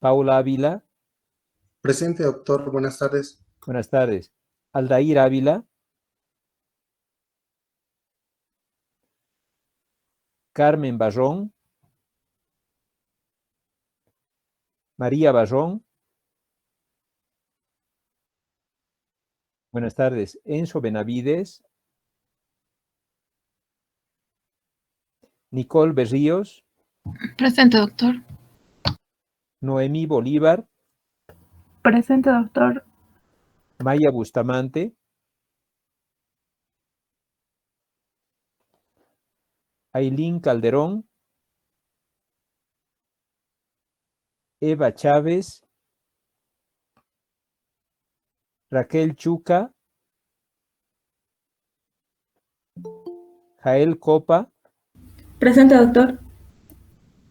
Paula Ávila. Presente, doctor. Buenas tardes. Buenas tardes. Aldair Ávila. Carmen Barrón. María Barrón. Buenas tardes. Enzo Benavides. Nicole Berríos. Presente, doctor. Noemí Bolívar. Presente, doctor. Maya Bustamante. Ailín Calderón. Eva Chávez. Raquel Chuca. Jael Copa. Presente, doctor.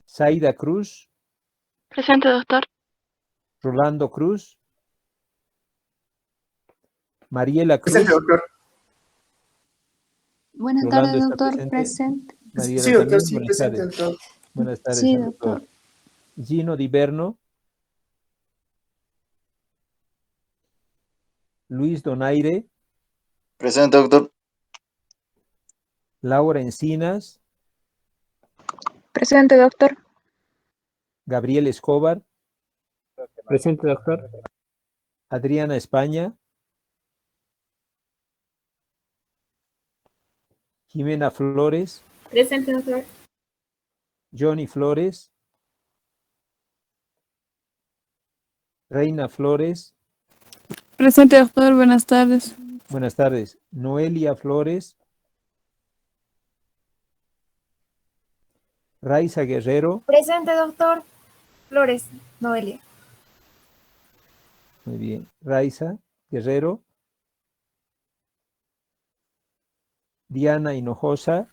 Zaida Cruz. Presente, doctor. Rolando Cruz. Mariela Cruz. Presente, doctor. Buenas Rolando tardes, está doctor. Presente. Mariela Sí, doctor, también. sí, Buenas presente, tardes. doctor. Buenas tardes, Sí, al doctor. doctor. Gino Diverno. Luis Donaire. Presente, doctor. Laura Encinas. Presente, doctor. Gabriel Escobar. Presente, doctor. Adriana España. Jimena Flores. Presente, doctor. Johnny Flores. Reina Flores. Presente, doctor. Buenas tardes. Buenas tardes. Noelia Flores. Raiza Guerrero. Presente, doctor. Flores, Noelia. Muy bien. Raiza Guerrero. Diana Hinojosa.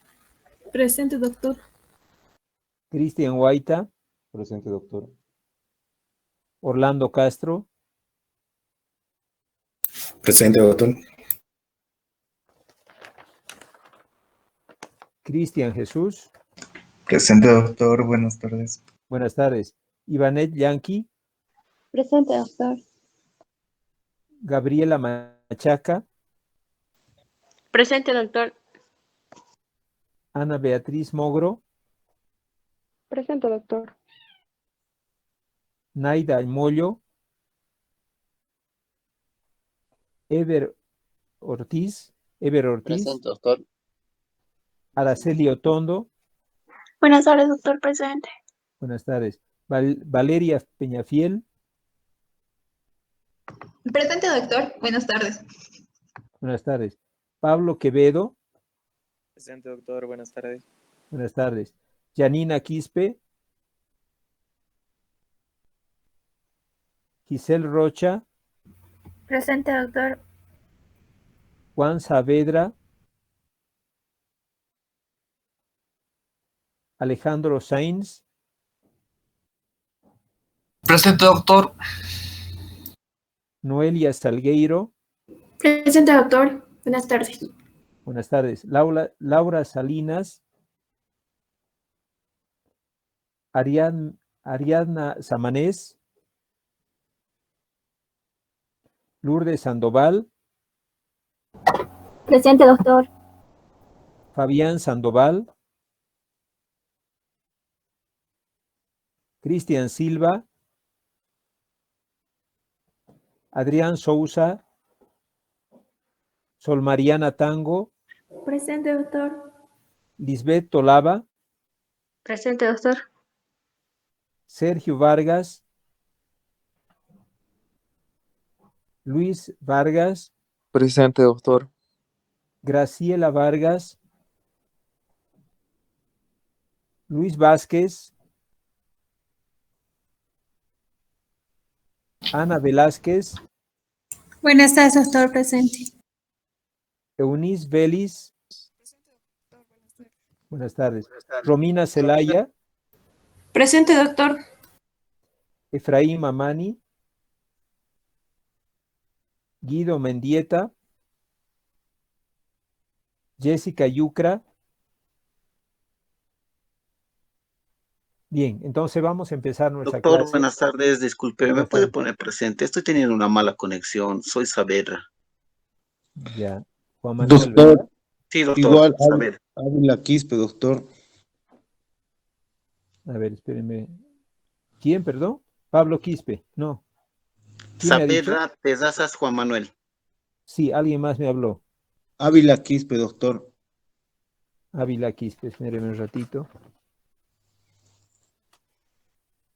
Presente, doctor. Cristian Huayta. Presente, doctor. Orlando Castro. Presente, doctor. Cristian Jesús. Presente, doctor. Buenas tardes. Buenas tardes. Ivanet Yanqui. Presente, doctor. Gabriela Machaca. Presente, doctor. Ana Beatriz Mogro. Presente, doctor. Naida Mollo. Ever Ortiz. Presente, doctor. Araceli Otondo. Buenas tardes, doctor. Presente. Buenas tardes. Valeria Peñafiel. Presente, doctor. Buenas tardes. Buenas tardes. Pablo Quevedo. Presente, doctor. Buenas tardes. Buenas tardes. Janina Quispe. Giselle Rocha. Presente, doctor. Juan Saavedra. Alejandro Sainz. Presente, doctor. Noelia Salgueiro. Presente, doctor. Buenas tardes. Buenas tardes. Laura Salinas. Ariadna Samanés. Lourdes Sandoval. Presente, doctor. Fabián Sandoval. Cristian Silva. Adrián Sousa. Sol Mariana Tango. Presente, doctor. Lisbeth Tolava. Presente, doctor. Sergio Vargas. Luis Vargas. Presente, doctor. Graciela Vargas. Luis Vázquez. Ana Velázquez. Buenas tardes, doctor. Presente. Eunice Vélez. Buenas tardes. Romina Celaya. Presente, doctor. Efraín Mamani. Guido Mendieta. Jessica Yucra. Bien, entonces vamos a empezar nuestra Doctor, clase. buenas tardes. Disculpe, ¿me Buenas puede tardes. poner presente? Estoy teniendo una mala conexión. Soy Saavedra. Ya. Juan Manuel, Doctor, ¿verdad? Sí, doctor. igual Saavedra. Ávila Quispe, doctor. A ver, espérenme. ¿Quién, perdón? Pablo Quispe. No. ¿Quién me ha dicho? Saavedra Tezazas Juan Manuel. Sí, alguien más me habló. Ávila Quispe, doctor. Ávila Quispe, espérenme un ratito.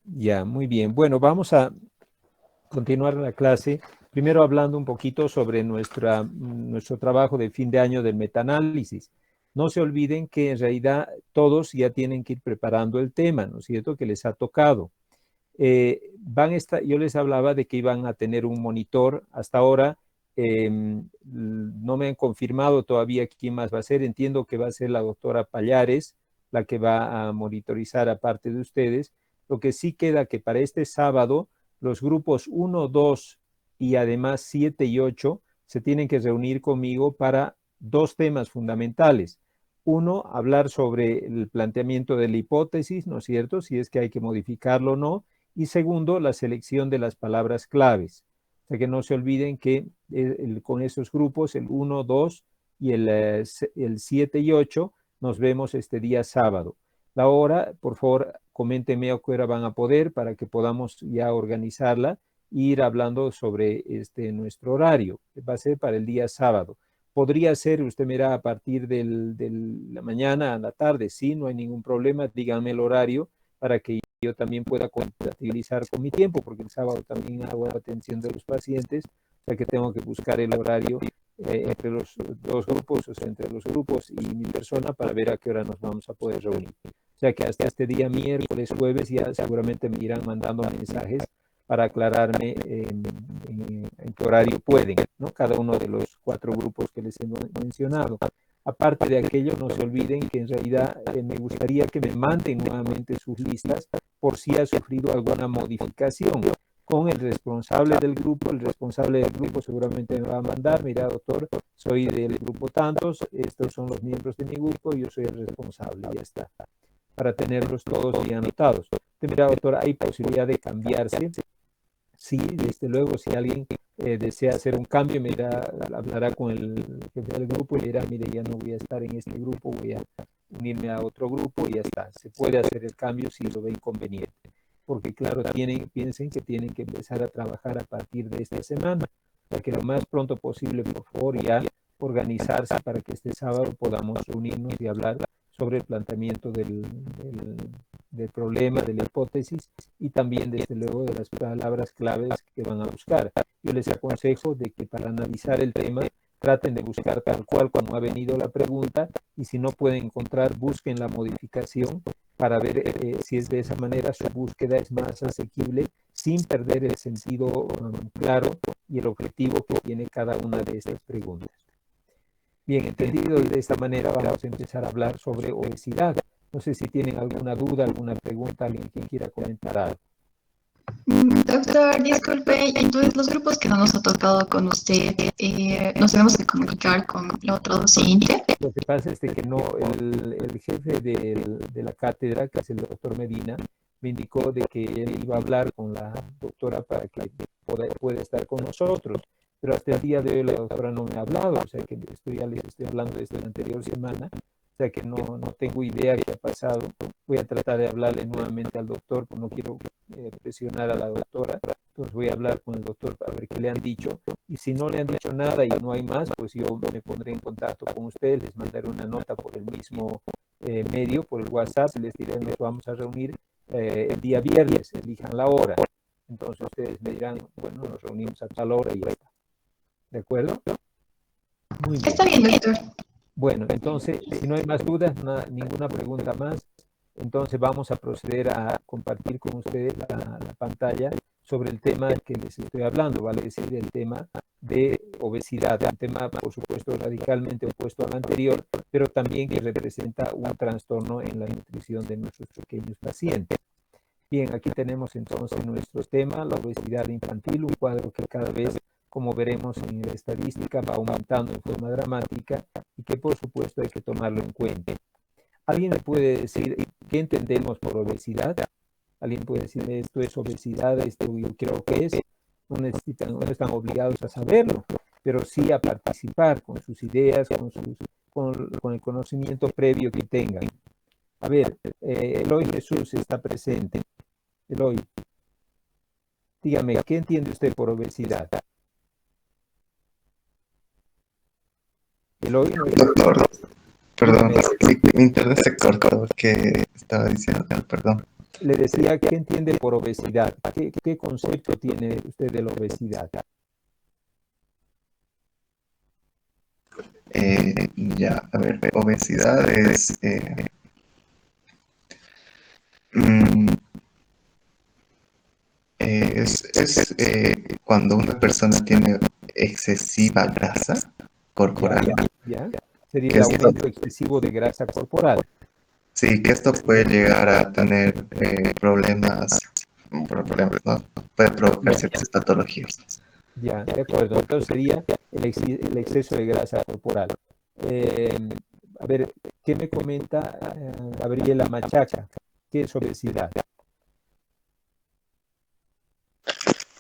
Ya, muy bien. Bueno, vamos a continuar la clase. Primero hablando un poquito sobre nuestro trabajo de fin de año del metaanálisis. No se olviden que en realidad todos ya tienen que ir preparando el tema, ¿no es cierto?, que les ha tocado. Yo les hablaba de que iban a tener un monitor. Hasta ahora no me han confirmado todavía quién más va a ser. Entiendo que va a ser la doctora Pallares la que va a monitorizar aparte de ustedes. Lo que sí queda que para este sábado los grupos 1, 2 y además 7 y 8 se tienen que reunir conmigo para dos temas fundamentales. Uno, hablar sobre el planteamiento de la hipótesis, ¿no es cierto?, si es que hay que modificarlo o no. Y segundo, la selección de las palabras claves. O sea que no se olviden que con esos grupos, el 1, 2 y el 7 y 8, nos vemos este día sábado. La hora, por favor, coméntenme a qué hora van a poder para que podamos ya organizarla e ir hablando sobre nuestro horario. Va a ser para el día sábado. Podría ser, usted mira, a partir de la mañana a la tarde, sí, no hay ningún problema, díganme el horario para que yo también pueda compatibilizar con mi tiempo, porque el sábado también hago la atención de los pacientes, o sea que tengo que buscar el horario entre los dos grupos, o sea, entre los grupos y mi persona para ver a qué hora nos vamos a poder reunir. O sea que hasta este día, miércoles, jueves, ya seguramente me irán mandando mensajes para aclararme en qué horario pueden, ¿no? Cada uno de los 4 grupos que les he mencionado. Aparte de aquello, no se olviden que en realidad me gustaría que me manden nuevamente sus listas por si ha sufrido alguna modificación con el responsable del grupo. El responsable del grupo seguramente me va a mandar, mira doctor, soy del grupo tantos, estos son los miembros de mi grupo, yo soy el responsable, ya está, para tenerlos todos bien anotados. Mira doctor, hay posibilidad de cambiarse. Sí, desde luego, si alguien desea hacer un cambio, hablará con el jefe del grupo y le dirá, mire, ya no voy a estar en este grupo, voy a unirme a otro grupo y ya está. Se puede hacer el cambio si lo ve inconveniente. Porque claro, piensen que tienen que empezar a trabajar a partir de esta semana, para que lo más pronto posible, por favor, ya organizarse para que este sábado podamos reunirnos y hablar sobre el planteamiento del problema, de la hipótesis y también, desde luego, de las palabras claves que van a buscar. Yo les aconsejo de que para analizar el tema traten de buscar tal cual como ha venido la pregunta y si no pueden encontrar, busquen la modificación para ver si es de esa manera su búsqueda es más asequible sin perder el sentido claro y el objetivo que tiene cada una de estas preguntas. Bien, entendido, y de esta manera vamos a empezar a hablar sobre obesidad. No sé si tienen alguna duda, alguna pregunta, alguien que quiera comentar algo. Doctor, disculpe, entonces los grupos que no nos ha tocado con usted, ¿nos tenemos que comunicar con el otro docente? Lo que pasa es que no, el jefe de la cátedra, que es el doctor Medina, me indicó de que él iba a hablar con la doctora para que pueda estar con nosotros. Pero hasta el día de hoy la doctora no me ha hablado, o sea que ya les estoy hablando desde la anterior semana, o sea que no tengo idea qué ha pasado. Voy a tratar de hablarle nuevamente al doctor, porque no quiero presionar a la doctora, entonces voy a hablar con el doctor para ver qué le han dicho, y si no le han dicho nada y no hay más, pues yo me pondré en contacto con ustedes, les mandaré una nota por el mismo medio, por el WhatsApp, les diré, nos vamos a reunir el día viernes, elijan la hora. Entonces ustedes me dirán, bueno, nos reunimos a tal hora y ya está. ¿De acuerdo? Muy bien. Está bien, doctor. Bueno, entonces, si no hay más dudas, ninguna pregunta más, entonces vamos a proceder a compartir con ustedes la pantalla sobre el tema que les estoy hablando, vale decir, el tema de obesidad, un tema, por supuesto, radicalmente opuesto al anterior, pero también que representa un trastorno en la nutrición de nuestros pequeños pacientes. Bien, aquí tenemos entonces nuestro tema, la obesidad infantil, un cuadro que cada vez, como veremos en la estadística, va aumentando en forma dramática y que por supuesto hay que tomarlo en cuenta. ¿Alguien me puede decir qué entendemos por obesidad? ¿Alguien puede decirme esto es obesidad, esto yo creo que es? No necesitan, no están obligados a saberlo, pero sí a participar con sus ideas, con el conocimiento previo que tengan. A ver, Eloy Jesús está presente. Eloy, dígame, ¿qué entiende usted por obesidad? Eloy, Doctor, perdón, mi internet se cortó, que estaba diciendo, perdón. le decía, ¿qué entiende por obesidad? ¿Qué concepto tiene usted de la obesidad? Ya, a ver, obesidad es cuando una persona tiene excesiva grasa corporal. ¿Ya? Sería el aumento excesivo de grasa corporal. Sí, que esto puede llegar a tener problemas, ¿no? Puede provocar ciertas patologías. Ya, de acuerdo. Entonces sería el exceso de grasa corporal. A ver, ¿qué me comenta Gabriela Machaca? ¿Qué es obesidad?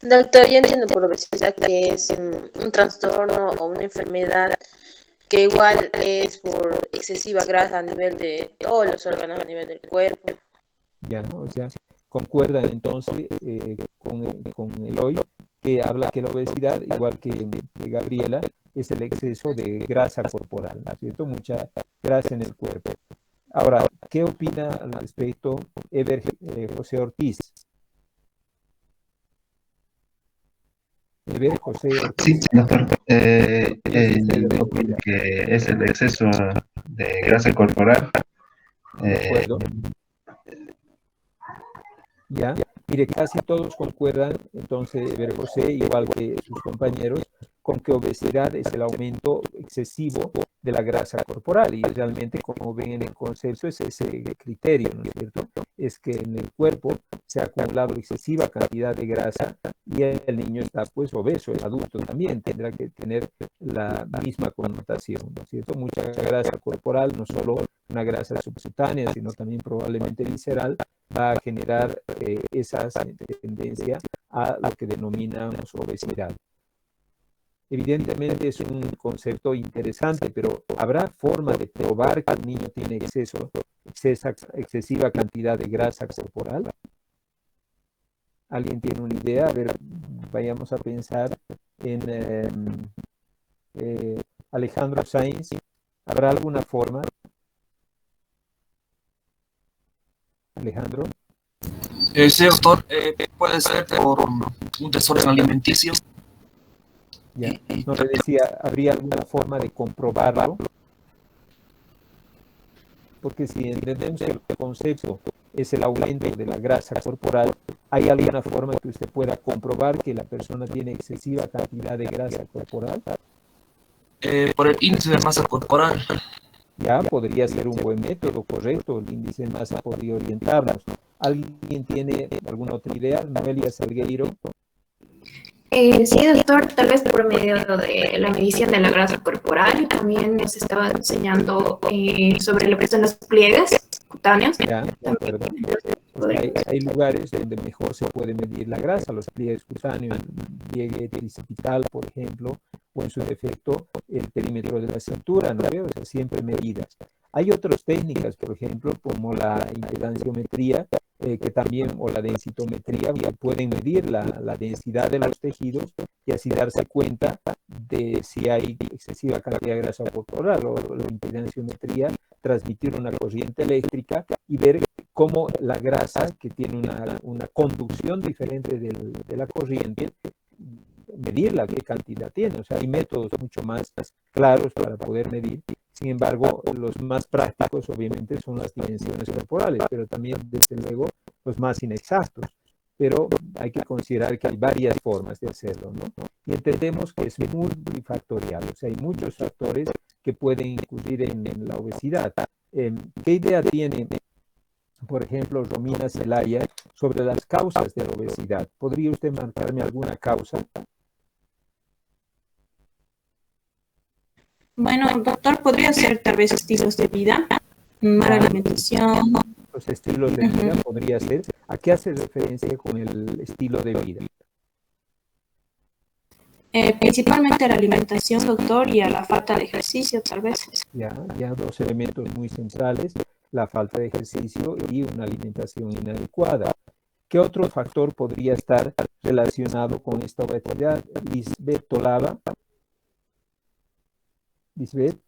Doctor, yo entiendo por obesidad que es un trastorno o una enfermedad que igual es por excesiva grasa a nivel de todos los órganos, a nivel del cuerpo. Ya, o sea, concuerdan entonces con Eloy, que habla que la obesidad, igual que Gabriela, es el exceso de grasa corporal, ¿no es cierto? Mucha grasa en el cuerpo. Ahora, ¿qué opina al respecto José Ortiz? José Ortiz. Sí, doctor. Yo opino que es el exceso de grasa corporal. De acuerdo. Ya, mire, casi todos concuerdan, entonces, José, igual que sus compañeros, con que obesidad es el aumento excesivo de la grasa corporal, y realmente, como ven en el concepto, es ese criterio, ¿no es cierto? Es que en el cuerpo se ha acumulado excesiva cantidad de grasa y el niño está pues obeso, el adulto también tendrá que tener la misma connotación, ¿no es cierto? Mucha grasa corporal, no solo una grasa subcutánea, sino también probablemente visceral, va a generar esa tendencia a lo que denominamos obesidad. Evidentemente es un concepto interesante, pero ¿habrá forma de probar que el niño tiene excesiva cantidad de grasa corporal? ¿Alguien tiene una idea? A ver, vayamos a pensar en Alejandro Sainz. ¿Habrá alguna forma? Alejandro. Sí, doctor, puede ser por un desorden alimenticio. Ya, no le decía, ¿habría alguna forma de comprobarlo? Porque si entendemos que el concepto es el aumento de la grasa corporal, ¿hay alguna forma que usted pueda comprobar que la persona tiene excesiva cantidad de grasa corporal? Por el índice de masa corporal. Ya, podría ser un buen método, correcto, el índice de masa podría orientarnos. ¿Alguien tiene alguna otra idea? Noelia Salgueiro. Sí, doctor, tal vez por medio de la medición de la grasa corporal. También nos estaba enseñando sobre lo que son los pliegues cutáneos. Ya, de acuerdo. Hay lugares donde mejor se puede medir la grasa, los pliegues cutáneos, el pliegue tricipital, por ejemplo, o en su defecto el perímetro de la cintura, ¿no? O sea, siempre medidas. Hay otras técnicas, por ejemplo, como la impedanciometría, que también, o la densitometría, que pueden medir la densidad de los tejidos y así darse cuenta de si hay excesiva cantidad de grasa corporal, o la impedanciometría, transmitir una corriente eléctrica y ver cómo la grasa, que tiene una conducción diferente de la corriente, medirla, qué cantidad tiene. O sea, hay métodos mucho más claros para poder medir. Sin embargo, los más prácticos obviamente son las dimensiones corporales, pero también, desde luego, los más inexactos. Pero hay que considerar que hay varias formas de hacerlo, ¿no? Y entendemos que es multifactorial, o sea, hay muchos factores que pueden incurrir en la obesidad. ¿Qué idea tiene, por ejemplo, Romina Zelaya, sobre las causas de la obesidad? ¿Podría usted marcarme alguna causa? Bueno, doctor, podría ser tal vez estilos de vida, mala alimentación. Los estilos de vida podría ser. ¿A qué hace referencia con el estilo de vida? Principalmente a la alimentación, doctor, y a la falta de ejercicio, tal vez. Ya dos elementos muy centrales, la falta de ejercicio y una alimentación inadecuada. ¿Qué otro factor podría estar relacionado con esta obesidad? Lisbeth Tolava. Lisbeth,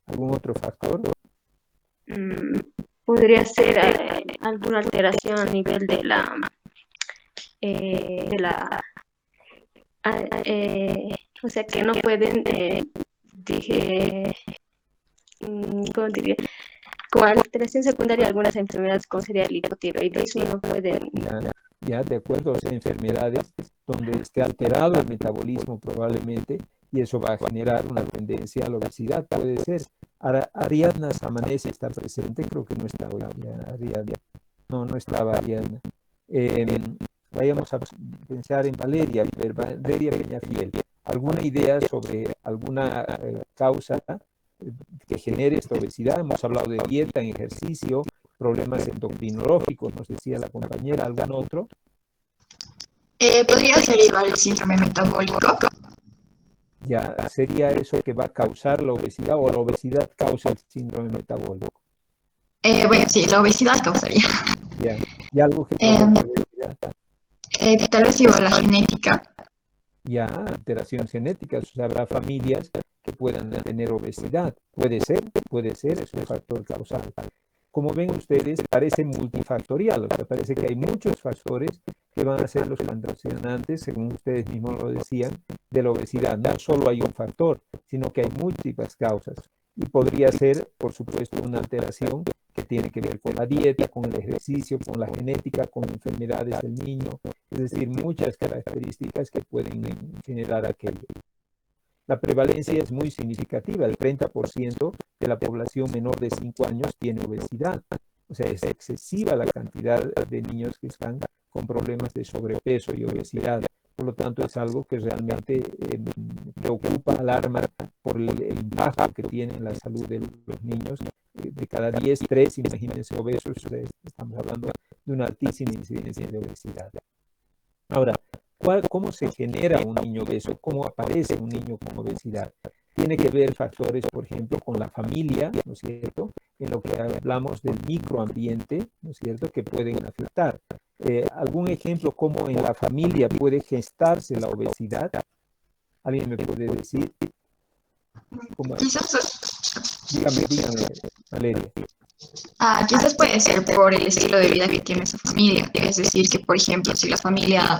¿algún otro factor? Podría ser alguna alteración a nivel o sea, que no pueden, ¿cómo diría? Como alteración secundaria de algunas enfermedades, como sería el hipotiroidismo, no pueden. Ya, de acuerdo, o sea, enfermedades donde esté alterado el metabolismo probablemente, y eso va a generar una tendencia a la obesidad, puede ser. Ariadna Samanese está presente, creo que no está hoy. Ariadna. No estaba Ariadna. Vayamos a pensar en Valeria Peñafiel. ¿Alguna idea sobre alguna causa que genere esta obesidad? Hemos hablado de dieta, ejercicio, problemas endocrinológicos, nos decía la compañera. ¿Algún otro? Podría ser igual el síndrome metabólico. Ya, ¿sería eso que va a causar la obesidad o la obesidad causa el síndrome metabólico? Bueno, sí, la obesidad causaría. Ya, y algo que tal vez igual la genética. Ya, alteraciones genéticas, o sea, habrá familias que puedan tener obesidad. Puede ser, es un factor causal. Como ven ustedes, parece multifactorial, o sea, parece que hay muchos factores que van a ser los condicionantes, según ustedes mismos lo decían, de la obesidad. No solo hay un factor, sino que hay múltiples causas. Y podría ser, por supuesto, una alteración que tiene que ver con la dieta, con el ejercicio, con la genética, con enfermedades del niño, es decir, muchas características que pueden generar aquello. La prevalencia es muy significativa, el 30% de la población menor de 5 años tiene obesidad. O sea, es excesiva la cantidad de niños que están con problemas de sobrepeso y obesidad. Por lo tanto, es algo que realmente preocupa, alarma por el impacto que tiene en la salud de los niños. De cada 10, 3, imagínense, obesos, estamos hablando de una altísima incidencia de obesidad. Ahora, ¿cómo se genera un niño obeso? ¿Cómo aparece un niño con obesidad? Tiene que ver factores, por ejemplo, con la familia, ¿no es cierto? En lo que hablamos del microambiente, ¿no es cierto?, que pueden afectar. ¿Algún ejemplo cómo en la familia puede gestarse la obesidad? ¿Alguien me puede decir? Dígame, Valeria. Quizás puede ser por el estilo de vida que tiene esa familia. Es decir, que por ejemplo, si la familia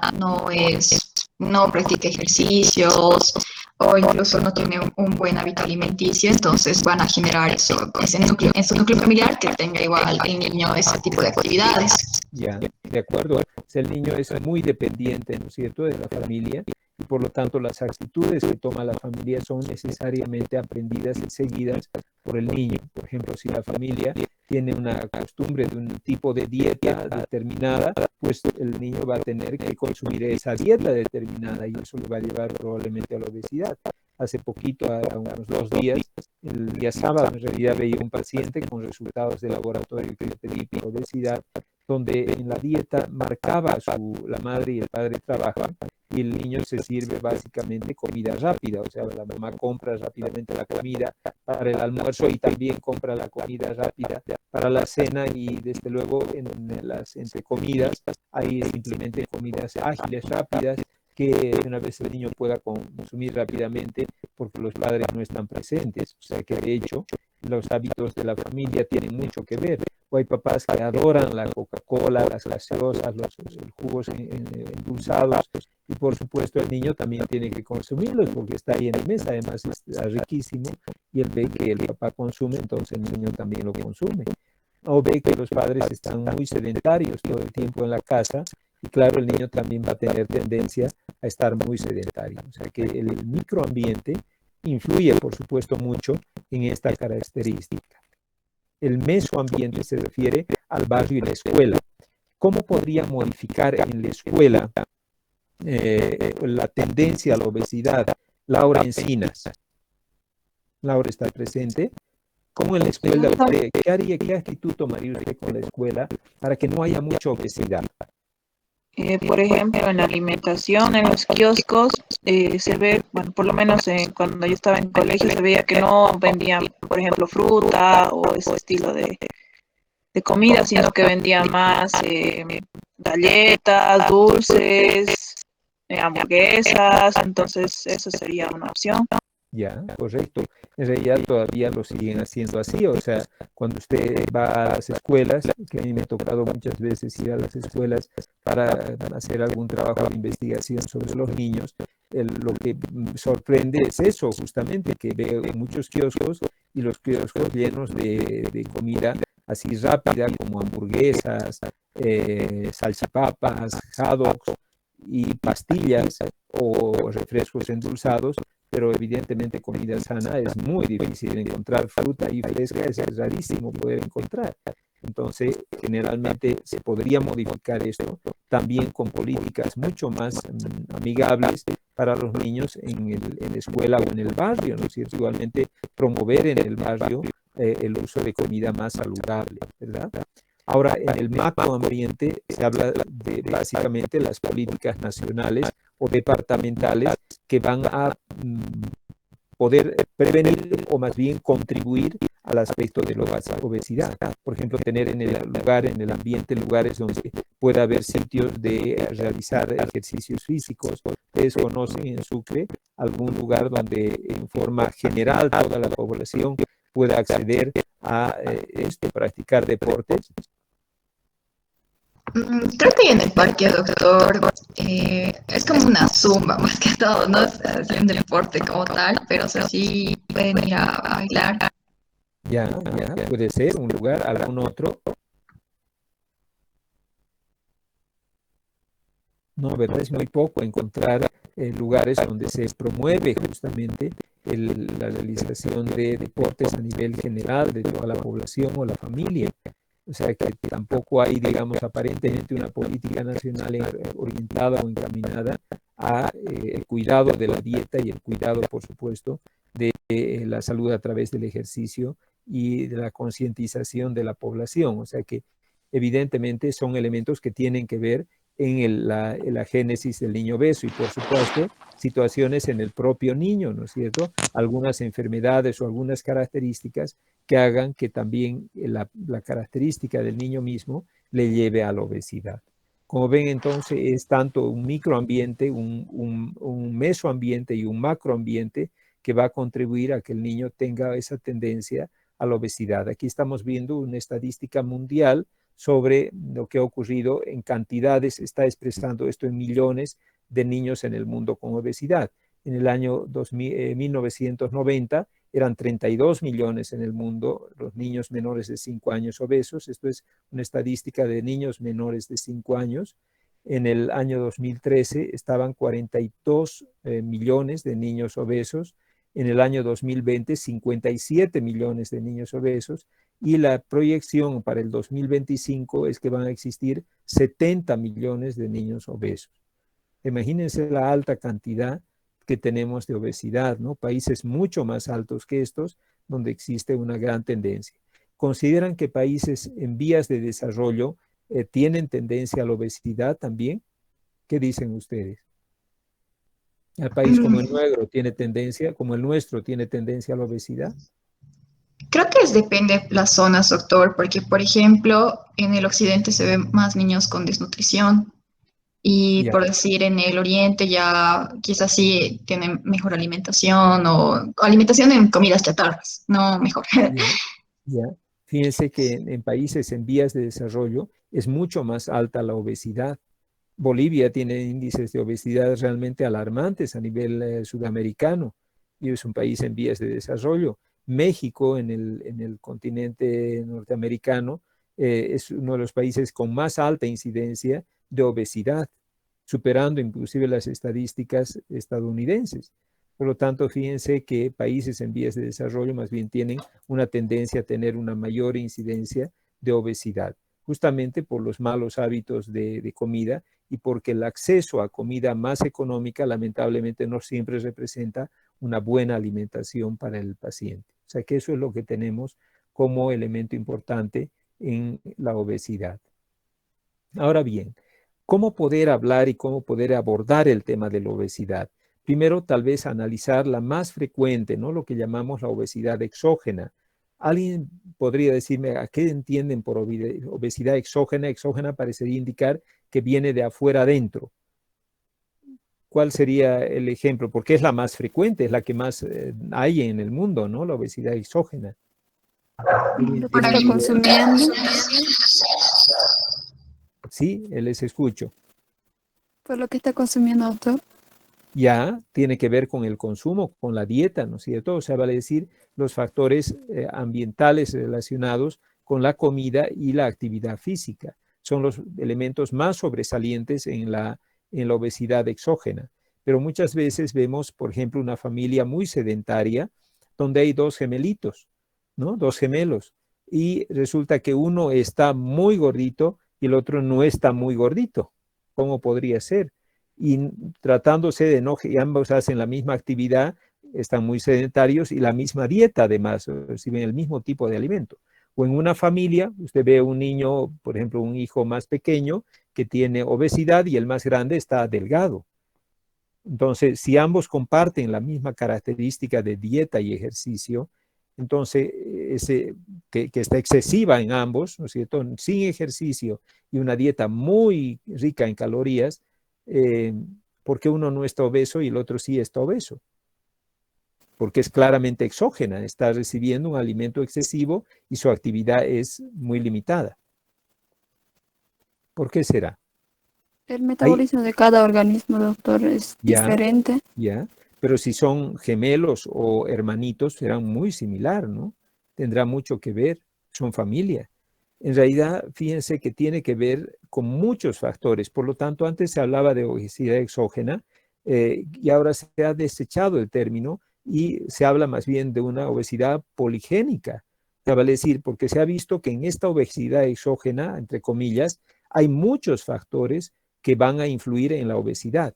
no practica ejercicios o incluso no tiene un buen hábito alimenticio, entonces van a generar en su núcleo familiar que tenga igual el niño ese tipo de actividades. Ya, de acuerdo. El niño es muy dependiente, ¿no es cierto?, de la familia, y por lo tanto las actitudes que toma la familia son necesariamente aprendidas y seguidas por el niño. Por ejemplo, si la familia tiene una costumbre de un tipo de dieta determinada, pues el niño va a tener que consumir esa dieta determinada y eso le va a llevar probablemente a la obesidad. Hace poquito, a unos 2 días, el día sábado, en realidad veía un paciente con resultados de laboratorio que le pedí por obesidad, donde en la dieta marcaba la madre y el padre trabajan y el niño se sirve básicamente comida rápida, o sea, la mamá compra rápidamente la comida para el almuerzo y también compra la comida rápida para la cena y desde luego entre comidas hay simplemente comidas ágiles, rápidas, que una vez el niño pueda consumir rápidamente porque los padres no están presentes. O sea que de hecho los hábitos de la familia tienen mucho que ver. O hay papás que adoran la Coca-Cola, las gaseosas, los jugos endulzados y por supuesto el niño también tiene que consumirlos porque está ahí en la mesa, además está riquísimo y él ve que el papá consume, entonces el niño también lo consume. O ve que los padres están muy sedentarios todo el tiempo en la casa y claro, el niño también va a tener tendencia a estar muy sedentario. O sea que el microambiente influye, por supuesto, mucho en esta característica. El mesoambiente se refiere al barrio y la escuela. ¿Cómo podría modificar en la escuela la tendencia a la obesidad? Laura Encinas. Laura está presente. ¿Cómo en la escuela usted, qué haría, qué actitud tomaría usted con la escuela para que no haya mucha obesidad? Por ejemplo, en la alimentación, en los kioscos, se ve, bueno, por lo menos cuando yo estaba en colegio, se veía que no vendían, por ejemplo, fruta o ese estilo de comida, sino que vendían más galletas, dulces, hamburguesas, entonces eso sería una opción. Ya, correcto. En realidad todavía lo siguen haciendo así, o sea, cuando usted va a las escuelas, que a mí me ha tocado muchas veces ir a las escuelas para hacer algún trabajo de investigación sobre los niños, lo que sorprende es eso, justamente, que veo muchos kioscos y los kioscos llenos de comida así rápida, como hamburguesas, salchipapas, hot dogs y pastillas o refrescos endulzados, pero evidentemente comida sana es muy difícil de encontrar. Fruta y fresca es rarísimo poder encontrar. Entonces, generalmente se podría modificar esto también con políticas mucho más amigables para los niños en la escuela o en el barrio, ¿no es cierto? Igualmente promover en el barrio el uso de comida más saludable, ¿verdad? Ahora, en el macroambiente se habla de básicamente las políticas nacionales o departamentales que van a poder prevenir o más bien contribuir al aspecto de la obesidad. Por ejemplo, tener en el ambiente lugares donde pueda haber sitios de realizar ejercicios físicos. Ustedes conocen en Sucre algún lugar donde en forma general toda la población pueda acceder a practicar deportes. Creo que en el parque, doctor, es como una zumba más que todo, no es así un deporte como tal, pero o sea, sí pueden ir a bailar. Ya, puede ser un lugar, algún otro. No, ¿verdad? Es muy poco encontrar lugares donde se promueve justamente la realización de deportes a nivel general de toda la población o la familia. O sea que tampoco hay, digamos, aparentemente una política nacional orientada o encaminada a el cuidado de la dieta y el cuidado, por supuesto, de la salud a través del ejercicio y de la concientización de la población. O sea que evidentemente son elementos que tienen que ver en la génesis del niño obeso y, por supuesto, situaciones en el propio niño, ¿no es cierto? Algunas enfermedades o algunas características que hagan que también la característica del niño mismo le lleve a la obesidad. Como ven, entonces, es tanto un microambiente, un mesoambiente y un macroambiente que va a contribuir a que el niño tenga esa tendencia a la obesidad. Aquí estamos viendo una estadística mundial sobre lo que ha ocurrido en cantidades, está expresando esto en millones de niños en el mundo con obesidad. En el año 1990 eran 32 millones en el mundo los niños menores de 5 años obesos. Esto es una estadística de niños menores de 5 años. En el año 2013 estaban 42 millones de niños obesos. En el año 2020, 57 millones de niños obesos. Y la proyección para el 2025 es que van a existir 70 millones de niños obesos. Imagínense la alta cantidad que tenemos de obesidad, ¿no? Países mucho más altos que estos, donde existe una gran tendencia. ¿Consideran que países en vías de desarrollo tienen tendencia a la obesidad también? ¿Qué dicen ustedes? ¿El país como el nuestro tiene tendencia a la obesidad? Creo que depende de las zonas, doctor, porque, por ejemplo, en el occidente se ven más niños con desnutrición y, por decir, en el oriente ya quizás sí tienen mejor alimentación o alimentación en comidas chatarras, no mejor. Ya. Fíjense que en países en vías de desarrollo es mucho más alta la obesidad. Bolivia tiene índices de obesidad realmente alarmantes a nivel sudamericano y es un país en vías de desarrollo. México, en el continente norteamericano, es uno de los países con más alta incidencia de obesidad, superando inclusive las estadísticas estadounidenses. Por lo tanto, fíjense que países en vías de desarrollo más bien tienen una tendencia a tener una mayor incidencia de obesidad, justamente por los malos hábitos de comida y porque el acceso a comida más económica lamentablemente no siempre representa una buena alimentación para el paciente. O sea que eso es lo que tenemos como elemento importante en la obesidad. Ahora bien, ¿cómo poder hablar y cómo poder abordar el tema de la obesidad? Primero, tal vez analizar la más frecuente, ¿no? Lo que llamamos la obesidad exógena. ¿Alguien podría decirme a qué entienden por obesidad exógena? Exógena parecería indicar que viene de afuera adentro. ¿Cuál sería el ejemplo? Porque es la más frecuente, es la que más hay en el mundo, ¿no? La obesidad exógena. Lo que está consumiendo. Sí, les escucho. Por lo que está consumiendo, doctor. Ya tiene que ver con el consumo, con la dieta, ¿no es cierto? O sea, vale decir los factores ambientales relacionados con la comida y la actividad física. Son los elementos más sobresalientes en la obesidad exógena. Pero muchas veces vemos, por ejemplo, una familia muy sedentaria donde hay dos gemelitos, ¿no? Dos gemelos. Y resulta que uno está muy gordito y el otro no está muy gordito. ¿Cómo podría ser? Y tratándose de no, y ambos hacen la misma actividad, están muy sedentarios y la misma dieta además, reciben el mismo tipo de alimento. O en una familia, usted ve un niño, por ejemplo, un hijo más pequeño que tiene obesidad y el más grande está delgado. Entonces, si ambos comparten la misma característica de dieta y ejercicio, entonces que está excesiva en ambos, ¿no es cierto? Sin ejercicio y una dieta muy rica en calorías, porque uno no está obeso y el otro sí está obeso, porque es claramente exógena, está recibiendo un alimento excesivo y su actividad es muy limitada. ¿Por qué será? El metabolismo de cada organismo, doctor, es diferente. Ya, pero si son gemelos o hermanitos, serán muy similar, ¿no? Tendrá mucho que ver, son familia. En realidad, fíjense que tiene que ver con muchos factores. Por lo tanto, antes se hablaba de obesidad exógena y ahora se ha desechado el término y se habla más bien de una obesidad poligénica. Vale decir, porque se ha visto que en esta obesidad exógena, entre comillas, hay muchos factores que van a influir en la obesidad,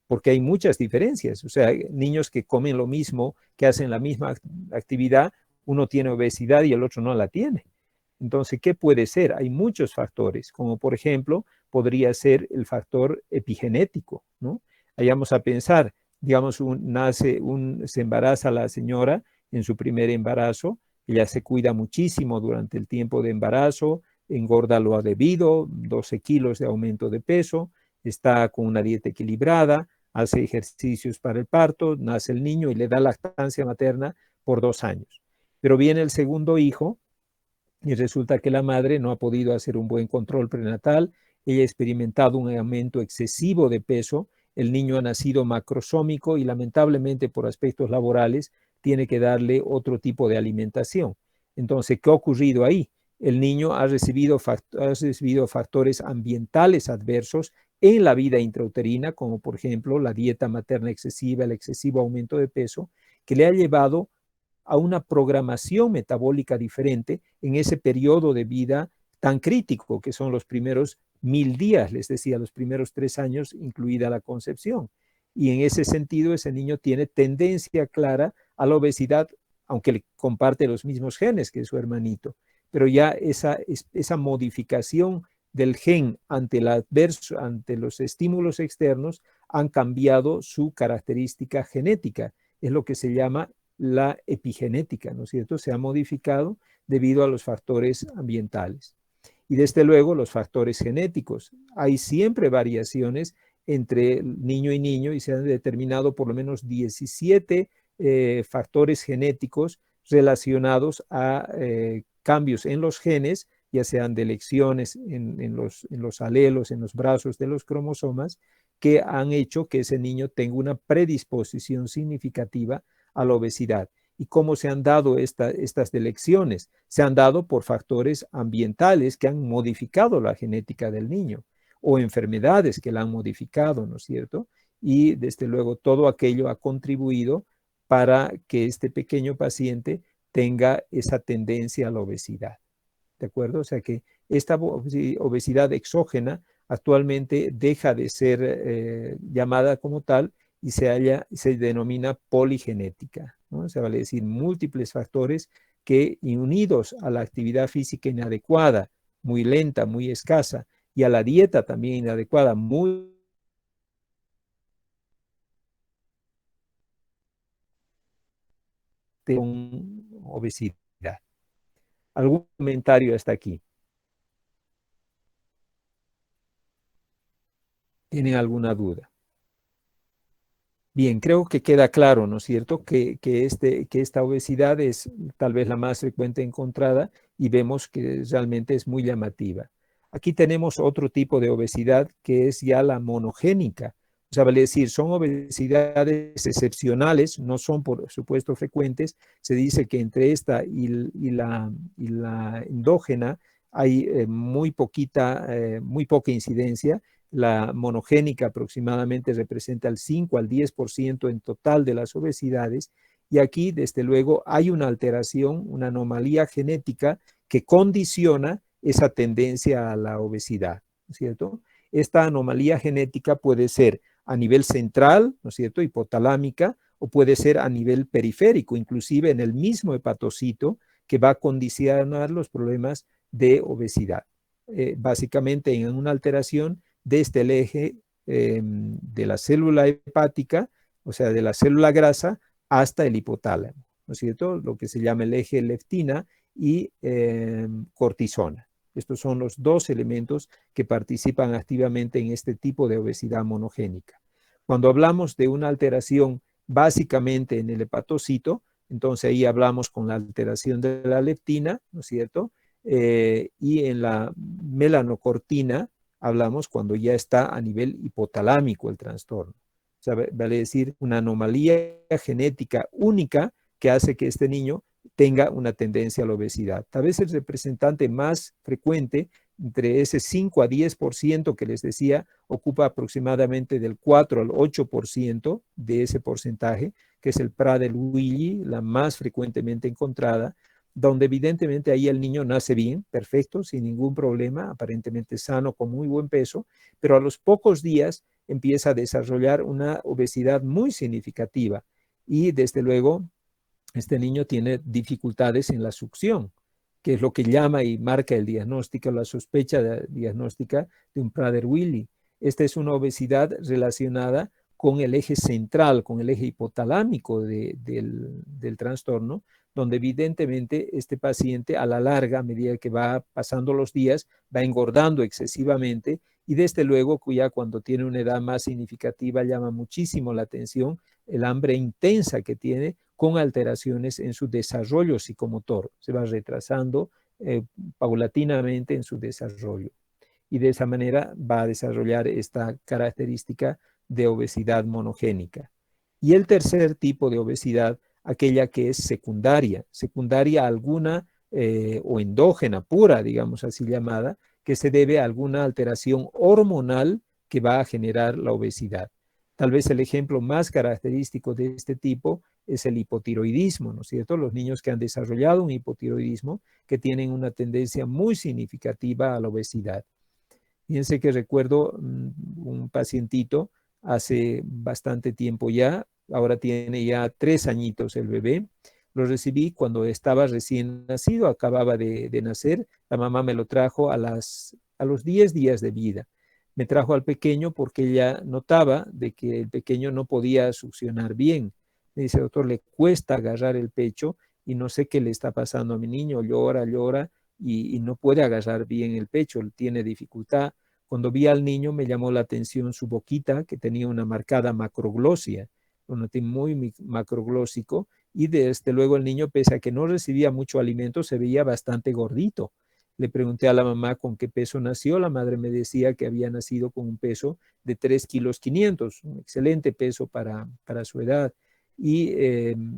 porque hay muchas diferencias. O sea, niños que comen lo mismo, que hacen la misma actividad, uno tiene obesidad y el otro no la tiene. Entonces, ¿qué puede ser? Hay muchos factores, como por ejemplo, podría ser el factor epigenético, ¿no? Ahí vamos a pensar, digamos, se embaraza la señora en su primer embarazo, ella se cuida muchísimo durante el tiempo de embarazo, engorda lo debido, 12 kilos de aumento de peso, está con una dieta equilibrada, hace ejercicios para el parto, nace el niño y le da lactancia materna por 2 años. Pero viene el segundo hijo, y resulta que la madre no ha podido hacer un buen control prenatal, ella ha experimentado un aumento excesivo de peso, el niño ha nacido macrosómico y lamentablemente por aspectos laborales tiene que darle otro tipo de alimentación. Entonces, ¿qué ha ocurrido ahí? El niño ha recibido factores ambientales adversos en la vida intrauterina, como por ejemplo la dieta materna excesiva, el excesivo aumento de peso, que le ha llevado a una programación metabólica diferente en ese periodo de vida tan crítico que son los primeros 1000 días, les decía, los primeros 3 años, incluida la concepción. Y en ese sentido, ese niño tiene tendencia clara a la obesidad, aunque le comparte los mismos genes que su hermanito. Pero ya esa modificación del gen ante los estímulos externos han cambiado su característica genética. Es lo que se llama la epigenética, ¿no es cierto? Se ha modificado debido a los factores ambientales. Y desde luego los factores genéticos. Hay siempre variaciones entre niño y niño y se han determinado por lo menos 17 factores genéticos relacionados a cambios en los genes, ya sean de lecciones en los alelos, en los brazos de los cromosomas, que han hecho que ese niño tenga una predisposición significativa a la obesidad. ¿Y cómo se han dado estas delecciones? Se han dado por factores ambientales que han modificado la genética del niño o enfermedades que la han modificado, ¿no es cierto? Y desde luego todo aquello ha contribuido para que este pequeño paciente tenga esa tendencia a la obesidad. ¿De acuerdo? O sea que esta obesidad exógena actualmente deja de ser llamada como tal y se denomina poligenética. ¿no? O sea, vale decir, múltiples factores que unidos a la actividad física inadecuada, muy lenta, muy escasa, y a la dieta también inadecuada, muy con obesidad. ¿Algún comentario hasta aquí? ¿Tienen alguna duda? Bien, creo que queda claro, ¿no es cierto?, que esta obesidad es tal vez la más frecuente encontrada y vemos que realmente es muy llamativa. Aquí tenemos otro tipo de obesidad que es ya la monogénica. O sea, vale decir, son obesidades excepcionales, no son por supuesto frecuentes. Se dice que entre esta y la endógena hay muy poca incidencia. La monogénica aproximadamente representa el 5 al 10% en total de las obesidades, y aquí desde luego hay una alteración, una anomalía genética que condiciona esa tendencia a la obesidad, ¿no es cierto? Esta anomalía genética puede ser a nivel central, ¿no es cierto?, hipotalámica, o puede ser a nivel periférico, inclusive en el mismo hepatocito, que va a condicionar los problemas de obesidad. Básicamente en una alteración desde el eje de la célula hepática, o sea, de la célula grasa, hasta el hipotálamo, ¿no es cierto? Lo que se llama el eje leptina y cortisona. Estos son los dos elementos que participan activamente en este tipo de obesidad monogénica. Cuando hablamos de una alteración básicamente en el hepatocito, entonces ahí hablamos con la alteración de la leptina, ¿no es cierto? Y en la melanocortina hablamos cuando ya está a nivel hipotalámico el trastorno. O sea, vale decir, una anomalía genética única que hace que este niño tenga una tendencia a la obesidad. Tal vez el representante más frecuente, entre ese 5 a 10% que les decía, ocupa aproximadamente del 4 al 8% de ese porcentaje, que es el Prader-Willi, la más frecuentemente encontrada, donde evidentemente ahí el niño nace bien, perfecto, sin ningún problema, aparentemente sano, con muy buen peso, pero a los pocos días empieza a desarrollar una obesidad muy significativa y desde luego este niño tiene dificultades en la succión, que es lo que llama y marca el diagnóstico, la sospecha diagnóstica de un Prader-Willi. Esta es una obesidad relacionada con el eje central, con el eje hipotalámico del trastorno, donde evidentemente este paciente a la larga, a medida que va pasando los días, va engordando excesivamente y desde luego ya cuando tiene una edad más significativa llama muchísimo la atención el hambre intensa que tiene con alteraciones en su desarrollo psicomotor. Se va retrasando paulatinamente en su desarrollo y de esa manera va a desarrollar esta característica de obesidad monogénica. Y el tercer tipo de obesidad, aquella que es secundaria alguna o endógena pura, digamos así llamada, que se debe a alguna alteración hormonal que va a generar la obesidad. Tal vez el ejemplo más característico de este tipo es el hipotiroidismo, ¿no es cierto? Los niños que han desarrollado un hipotiroidismo que tienen una tendencia muy significativa a la obesidad. Fíjense que recuerdo un pacientito hace bastante tiempo ya, ahora tiene ya 3 añitos el bebé. Lo recibí cuando estaba recién nacido, acababa de nacer. La mamá me lo trajo a los 10 días de vida. Me trajo al pequeño porque ella notaba de que el pequeño no podía succionar bien. Me dice, doctor, le cuesta agarrar el pecho y no sé qué le está pasando a mi niño. Llora y no puede agarrar bien el pecho, tiene dificultad. Cuando vi al niño me llamó la atención su boquita, que tenía una marcada macroglosia, un noté muy macroglósico, y desde luego el niño, pese a que no recibía mucho alimento, se veía bastante gordito. Le pregunté a la mamá con qué peso nació. La madre me decía que había nacido con un peso de 3,5 kilos, un excelente peso para su edad, y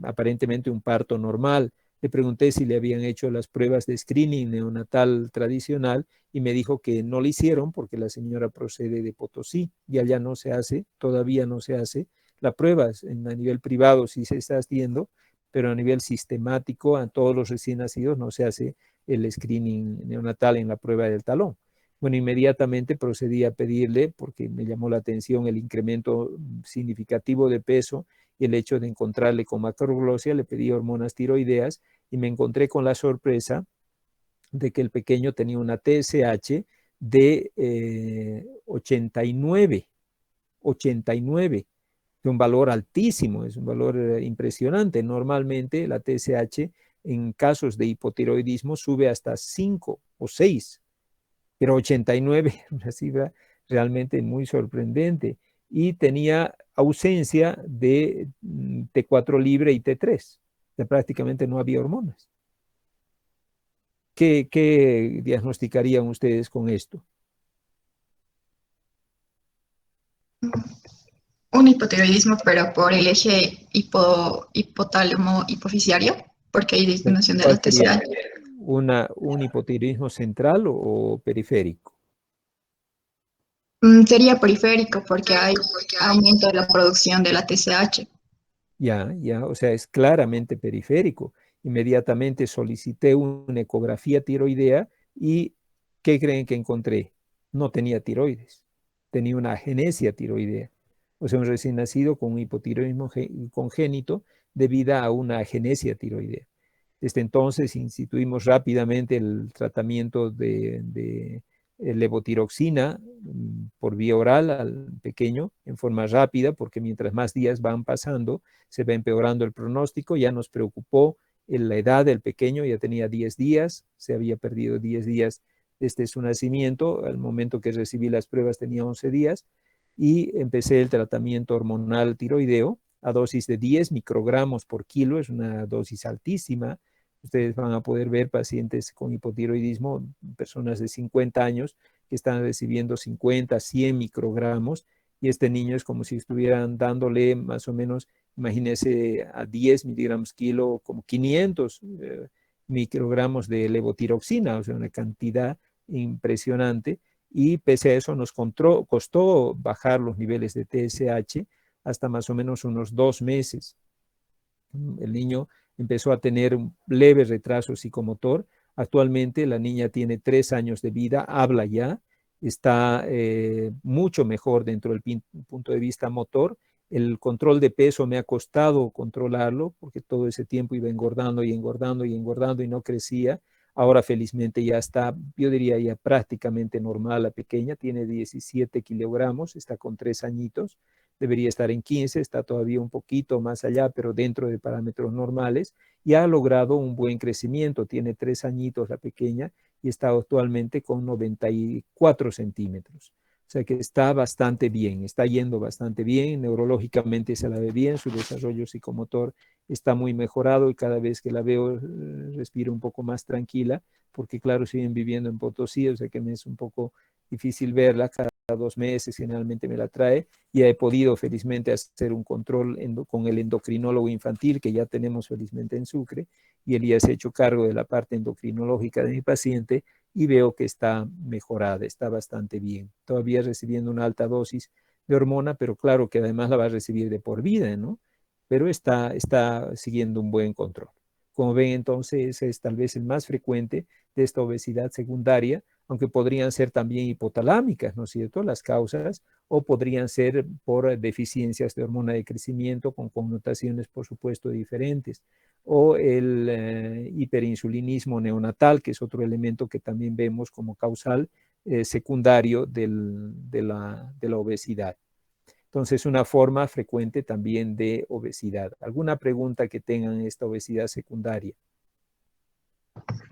aparentemente un parto normal. Le pregunté si le habían hecho las pruebas de screening neonatal tradicional y me dijo que no le hicieron porque la señora procede de Potosí y allá no se hace, todavía no se hace. La prueba a nivel privado sí se está haciendo, pero a nivel sistemático a todos los recién nacidos no se hace el screening neonatal en la prueba del talón. Bueno, inmediatamente procedí a pedirle, porque me llamó la atención el incremento significativo de peso, y el hecho de encontrarle con macroglosia, le pedí hormonas tiroideas y me encontré con la sorpresa de que el pequeño tenía una TSH de 89, de un valor altísimo, es un valor impresionante. Normalmente la TSH en casos de hipotiroidismo sube hasta 5 o 6, pero 89, una cifra realmente muy sorprendente. Y tenía ausencia de T4 libre y T3, o sea, prácticamente no había hormonas. ¿Qué diagnosticarían ustedes con esto? Un hipotiroidismo, pero por el eje hipotálamo-hipoficiario, porque hay disminución de la ¿Cuál sería? TSH. ¿Un hipotiroidismo central o periférico? Sería periférico porque hay aumento de la producción de la TSH. Ya, o sea, es claramente periférico. Inmediatamente solicité una ecografía tiroidea y ¿qué creen que encontré? No tenía tiroides, tenía una agenesia tiroidea. O sea, un recién nacido con un hipotiroidismo congénito debido a una agenesia tiroidea. Desde entonces instituimos rápidamente el tratamiento de levotiroxina por vía oral al pequeño en forma rápida, porque mientras más días van pasando, se va empeorando el pronóstico. Ya nos preocupó la edad del pequeño, ya tenía 10 días, se había perdido 10 días desde su nacimiento. Al momento que recibí las pruebas tenía 11 días y empecé el tratamiento hormonal tiroideo a dosis de 10 microgramos por kilo, es una dosis altísima. Ustedes van a poder ver pacientes con hipotiroidismo, personas de 50 años que están recibiendo 50, 100 microgramos, y este niño es como si estuvieran dándole más o menos, imagínense, a 10 miligramos kilo, como 500 microgramos de levotiroxina, o sea, una cantidad impresionante, y pese a eso nos costó bajar los niveles de TSH hasta más o menos unos 2 meses. El niño empezó a tener un leve retraso psicomotor. Actualmente la niña tiene 3 años de vida, habla ya, está mucho mejor dentro del punto de vista motor. El control de peso me ha costado controlarlo porque todo ese tiempo iba engordando y engordando y engordando y no crecía. Ahora felizmente ya está, yo diría ya prácticamente normal la pequeña, tiene 17 kilogramos, está con 3 añitos. Debería estar en 15, está todavía un poquito más allá, pero dentro de parámetros normales, y ha logrado un buen crecimiento. Tiene 3 añitos la pequeña y está actualmente con 94 centímetros. O sea que está bastante bien, está yendo bastante bien, neurológicamente se la ve bien, su desarrollo psicomotor está muy mejorado y cada vez que la veo respiro un poco más tranquila, porque claro, siguen viviendo en Potosí, o sea que me es un poco difícil verla. Cada 2 meses generalmente me la trae, y he podido felizmente hacer un control con el endocrinólogo infantil que ya tenemos felizmente en Sucre, y él ya se ha hecho cargo de la parte endocrinológica de mi paciente y veo que está mejorada, está bastante bien. Todavía recibiendo una alta dosis de hormona, pero claro que además la va a recibir de por vida, ¿no? Pero está siguiendo un buen control. Como ven, entonces es tal vez el más frecuente de esta obesidad secundaria, aunque podrían ser también hipotalámicas, ¿no es cierto?, las causas, o podrían ser por deficiencias de hormona de crecimiento con connotaciones, por supuesto, diferentes, o el hiperinsulinismo neonatal, que es otro elemento que también vemos como causal secundario de la obesidad. Entonces, una forma frecuente también de obesidad. ¿Alguna pregunta que tengan en esta obesidad secundaria?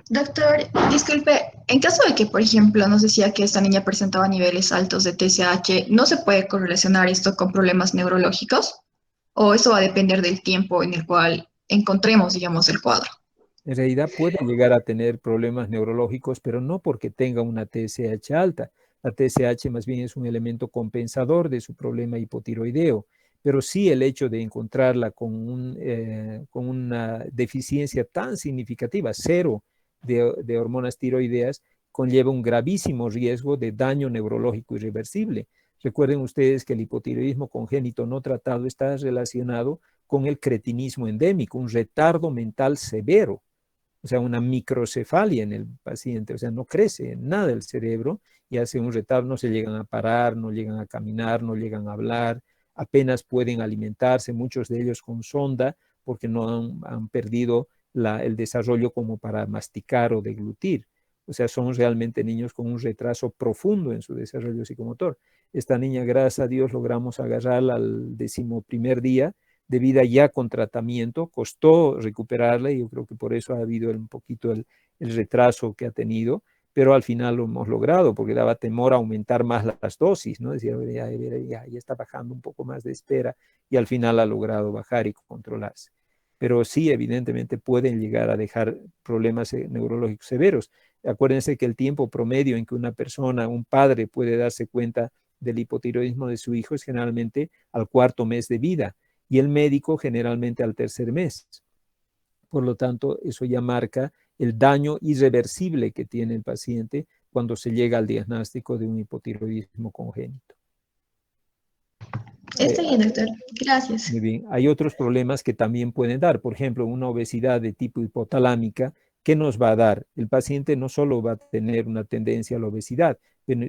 Doctor, disculpe, en caso de que, por ejemplo, nos decía que esta niña presentaba niveles altos de TSH, ¿no se puede correlacionar esto con problemas neurológicos? ¿O eso va a depender del tiempo en el cual encontremos, digamos, el cuadro? En realidad puede llegar a tener problemas neurológicos, pero no porque tenga una TSH alta. La TSH más bien es un elemento compensador de su problema hipotiroideo, pero sí el hecho de encontrarla con una deficiencia tan significativa, 0 de hormonas tiroideas, conlleva un gravísimo riesgo de daño neurológico irreversible. Recuerden ustedes que el hipotiroidismo congénito no tratado está relacionado con el cretinismo endémico, un retardo mental severo, o sea, una microcefalia en el paciente, o sea, no crece nada el cerebro y hace un retardo, no se llegan a parar, no llegan a caminar, no llegan a hablar, apenas pueden alimentarse, muchos de ellos con sonda, porque no han perdido el desarrollo como para masticar o deglutir. O sea, son realmente niños con un retraso profundo en su desarrollo psicomotor. Esta niña, gracias a Dios, logramos agarrarla al 11º día de vida ya con tratamiento. Costó recuperarla y yo creo que por eso ha habido un poquito el retraso que ha tenido, pero al final lo hemos logrado porque daba temor a aumentar más las dosis, ¿no? Decía, ya está bajando un poco más de espera y al final ha logrado bajar y controlarse. Pero sí, evidentemente pueden llegar a dejar problemas neurológicos severos. Acuérdense que el tiempo promedio en que una persona, un padre, puede darse cuenta del hipotiroidismo de su hijo es generalmente al 4º mes de vida y el médico generalmente al 3er mes. Por lo tanto, eso ya marca el daño irreversible que tiene el paciente cuando se llega al diagnóstico de un hipotiroidismo congénito. Está bien, doctor. Gracias. Muy bien. Hay otros problemas que también pueden dar. Por ejemplo, una obesidad de tipo hipotalámica. ¿Qué nos va a dar? El paciente no solo va a tener una tendencia a la obesidad,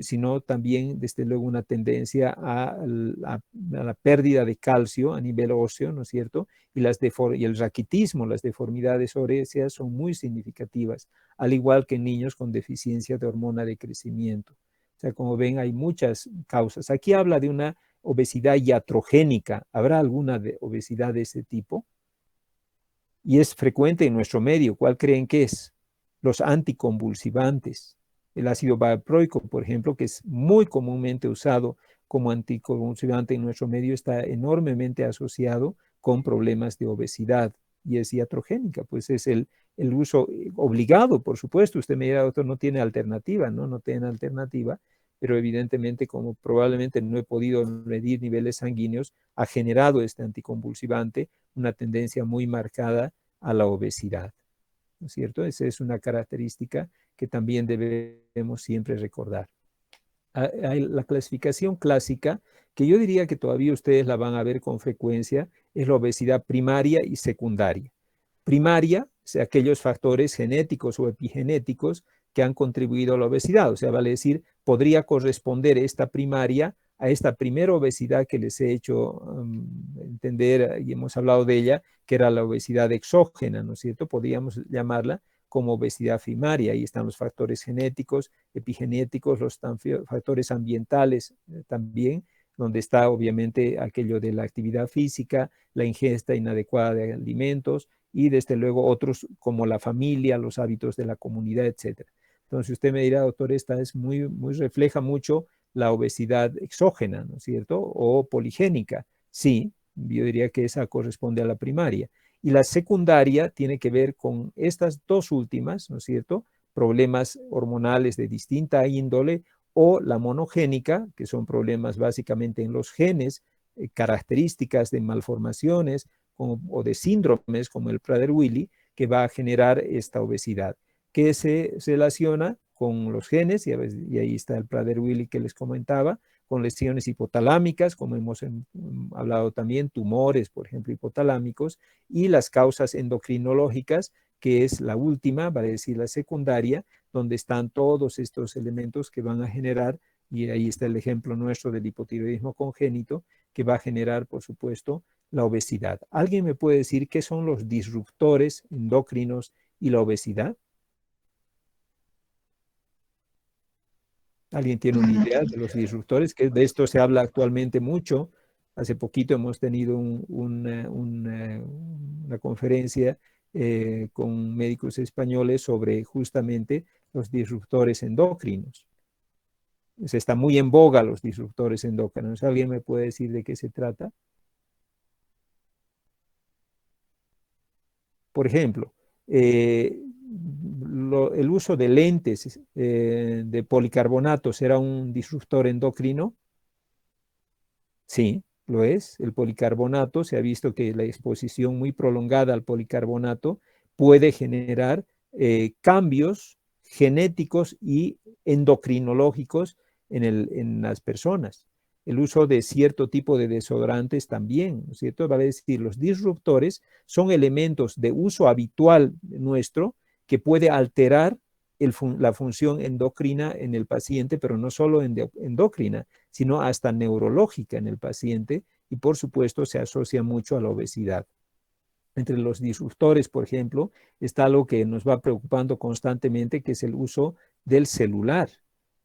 sino también, desde luego, una tendencia a la pérdida de calcio a nivel óseo, ¿no es cierto? Y el raquitismo, las deformidades óseas son muy significativas, al igual que en niños con deficiencia de hormona de crecimiento. O sea, como ven, hay muchas causas. Aquí habla de una obesidad iatrogénica. ¿Habrá alguna obesidad de ese tipo? Y es frecuente en nuestro medio. ¿Cuál creen que es? Los anticonvulsivantes. El ácido valproico, por ejemplo, que es muy comúnmente usado como anticonvulsivante en nuestro medio, está enormemente asociado con problemas de obesidad y es iatrogénica. Pues es el uso obligado, por supuesto. Usted me dirá, doctor, no tiene alternativa, ¿no? No tiene alternativa, pero evidentemente, como probablemente no he podido medir niveles sanguíneos, ha generado este anticonvulsivante una tendencia muy marcada a la obesidad, ¿no es cierto? Esa es una característica que también debemos siempre recordar. Hay la clasificación clásica, que yo diría que todavía ustedes la van a ver con frecuencia, es la obesidad primaria y secundaria. Primaria, o sea, aquellos factores genéticos o epigenéticos que han contribuido a la obesidad, o sea, vale decir, podría corresponder esta primaria a esta primera obesidad que les he hecho entender y hemos hablado de ella, que era la obesidad exógena, ¿no es cierto? Podríamos llamarla como obesidad primaria. Ahí están los factores genéticos, epigenéticos, los factores ambientales también, donde está obviamente aquello de la actividad física, la ingesta inadecuada de alimentos y desde luego otros como la familia, los hábitos de la comunidad, etc. Entonces usted me dirá, doctor, esta es muy refleja mucho la obesidad exógena, ¿no es cierto? O poligénica. Sí, yo diría que esa corresponde a la primaria. Y la secundaria tiene que ver con estas dos últimas, ¿no es cierto? Problemas hormonales de distinta índole, o la monogénica, que son problemas básicamente en los genes, características de malformaciones o de síndromes como el Prader-Willi, que va a generar esta obesidad, que se relaciona con los genes, y ahí está el Prader-Willi que les comentaba, con lesiones hipotalámicas, como hemos hablado también, tumores, por ejemplo, hipotalámicos, y las causas endocrinológicas, que es la última, vale decir la secundaria, donde están todos estos elementos que van a generar, y ahí está el ejemplo nuestro del hipotiroidismo congénito, que va a generar, por supuesto, la obesidad. ¿Alguien me puede decir qué son los disruptores endocrinos y la obesidad? ¿Alguien tiene una idea de los disruptores? Que de esto se habla actualmente mucho. Hace poquito hemos tenido una conferencia con médicos españoles sobre justamente los disruptores endocrinos. Se está muy en boga los disruptores endocrinos. ¿Alguien me puede decir de qué se trata? Por ejemplo, el uso de lentes de policarbonato, ¿será un disruptor endocrino? Sí, lo es. El policarbonato, se ha visto que la exposición muy prolongada al policarbonato puede generar cambios genéticos y endocrinológicos en las personas. El uso de cierto tipo de desodorantes también, ¿no es cierto? Vale decir, los disruptores son elementos de uso habitual nuestro que puede alterar la función endocrina en el paciente, pero no solo endocrina, sino hasta neurológica en el paciente, y por supuesto se asocia mucho a la obesidad. Entre los disruptores, por ejemplo, está algo que nos va preocupando constantemente, que es el uso del celular.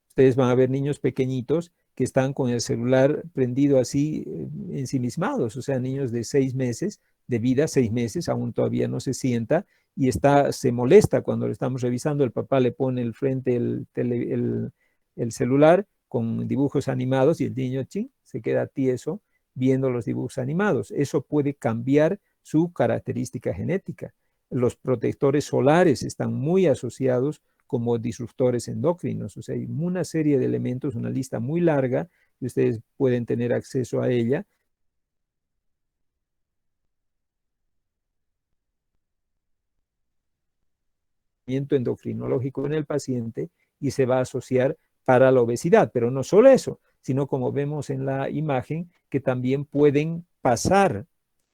Ustedes van a ver niños pequeñitos que están con el celular prendido así, ensimismados, o sea, niños de 6 meses de vida, 6 meses, aún todavía no se sienta, y se molesta cuando lo estamos revisando, el papá le pone el frente el celular con dibujos animados y el niño se queda tieso viendo los dibujos animados. Eso puede cambiar su característica genética. Los protectores solares están muy asociados como disruptores endocrinos, o sea, hay una serie de elementos, una lista muy larga, y ustedes pueden tener acceso a ella. Endocrinológico en el paciente y se va a asociar para la obesidad, pero no solo eso, sino como vemos en la imagen, que también pueden pasar,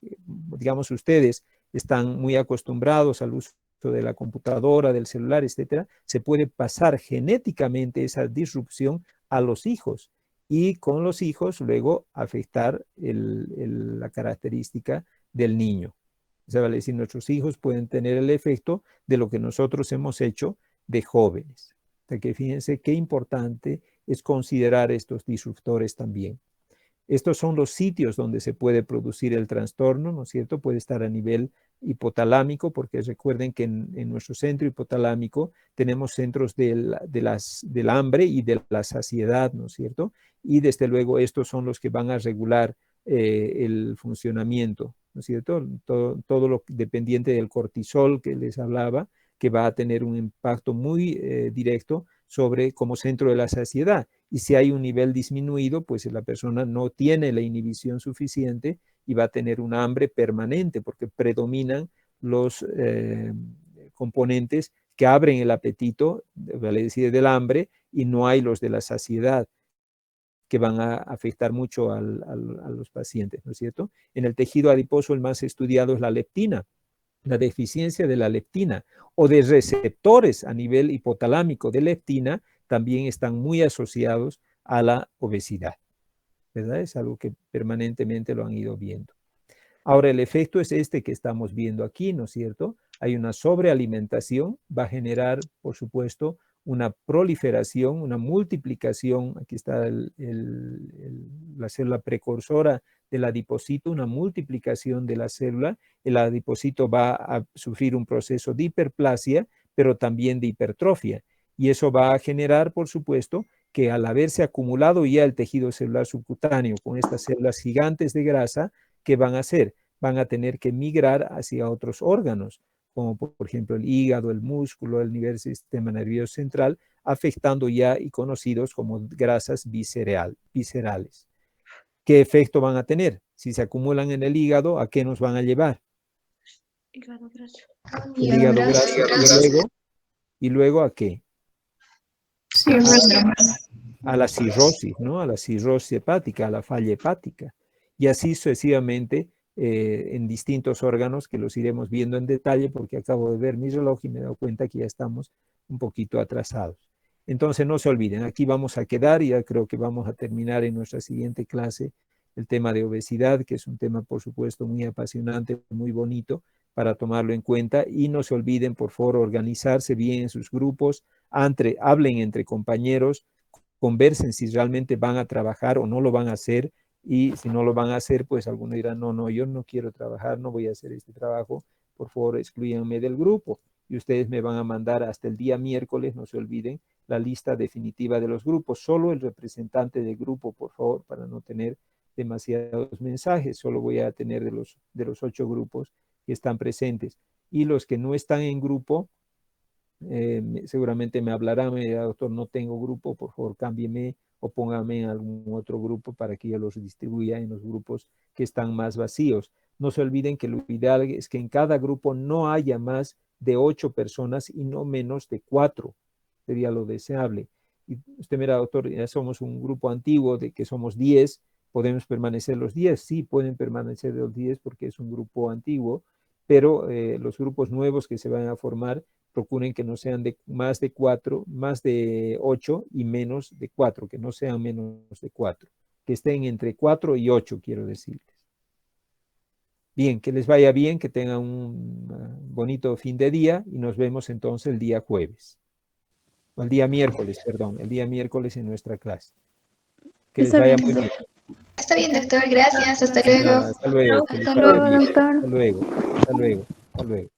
digamos, ustedes están muy acostumbrados al uso de la computadora, del celular, etcétera, se puede pasar genéticamente esa disrupción a los hijos y con los hijos luego afectar la característica del niño. O sea, vale decir, nuestros hijos pueden tener el efecto de lo que nosotros hemos hecho de jóvenes. O sea, que fíjense qué importante es considerar estos disruptores también. Estos son los sitios donde se puede producir el trastorno, ¿no es cierto? Puede estar a nivel hipotalámico, porque recuerden que en nuestro centro hipotalámico tenemos centros del hambre y de la saciedad, ¿no es cierto? Y desde luego estos son los que van a regular el funcionamiento, ¿no es cierto? Todo lo dependiente del cortisol que les hablaba, que va a tener un impacto muy directo sobre como centro de la saciedad. Y si hay un nivel disminuido, pues la persona no tiene la inhibición suficiente y va a tener un hambre permanente porque predominan los componentes que abren el apetito, vale decir, del hambre, y no hay los de la saciedad, que van a afectar mucho a los pacientes, ¿no es cierto? En el tejido adiposo el más estudiado es la leptina. La deficiencia de la leptina o de receptores a nivel hipotalámico de leptina también están muy asociados a la obesidad, ¿verdad? Es algo que permanentemente lo han ido viendo. Ahora, el efecto es este que estamos viendo aquí, ¿no es cierto? Hay una sobrealimentación, va a generar, por supuesto, una proliferación, una multiplicación, aquí está la célula precursora del adipocito, una multiplicación de la célula. El adipocito va a sufrir un proceso de hiperplasia, pero también de hipertrofia. Y eso va a generar, por supuesto, que al haberse acumulado ya el tejido celular subcutáneo con estas células gigantes de grasa, ¿qué van a hacer? Van a tener que migrar hacia otros órganos, como por ejemplo el hígado, el músculo, el nivel del sistema nervioso central, afectando ya y conocidos como grasas viscerales. ¿Qué efecto van a tener? Si se acumulan en el hígado, ¿a qué nos van a llevar? Hígado graso. El hígado graso. ¿Y luego a qué? A la cirrosis, ¿no? A la cirrosis hepática, a la falla hepática. Y así sucesivamente en distintos órganos que los iremos viendo en detalle porque acabo de ver mi reloj y me he dado cuenta que ya estamos un poquito atrasados. Entonces no se olviden, aquí vamos a quedar y ya creo que vamos a terminar en nuestra siguiente clase el tema de obesidad, que es un tema por supuesto muy apasionante, muy bonito para tomarlo en cuenta, y no se olviden por favor organizarse bien en sus grupos, hablen entre compañeros, conversen si realmente van a trabajar o no lo van a hacer, y si no lo van a hacer, pues algunos dirán, no, yo no quiero trabajar, no voy a hacer este trabajo, por favor exclúyanme del grupo, y ustedes me van a mandar hasta el día miércoles, no se olviden, la lista definitiva de los grupos, solo el representante del grupo, por favor, para no tener demasiados mensajes, solo voy a tener de los 8 grupos que están presentes, y los que no están en grupo, seguramente me hablarán, me dirá, doctor, no tengo grupo, por favor cámbieme o póngame en algún otro grupo para que yo los distribuya en los grupos que están más vacíos. No se olviden que lo ideal es que en cada grupo no haya más de 8 personas y no menos de 4, sería lo deseable. Y usted mira, doctor, ya somos un grupo antiguo de que somos 10, ¿podemos permanecer los 10? Sí, pueden permanecer los 10 porque es un grupo antiguo, pero los grupos nuevos que se van a formar, procuren que no sean más de 4, más de 8 y menos de 4, que no sean menos de 4. que estén entre 4 y 8, quiero decirles. Bien, que les vaya bien, que tengan un bonito fin de día y nos vemos entonces el día jueves. O el día miércoles, perdón, el día miércoles en nuestra clase. Que les vaya muy bien. Está bien, doctor, gracias, hasta luego. Hasta luego. Hasta luego, doctor. Hasta luego. Hasta luego. Hasta luego.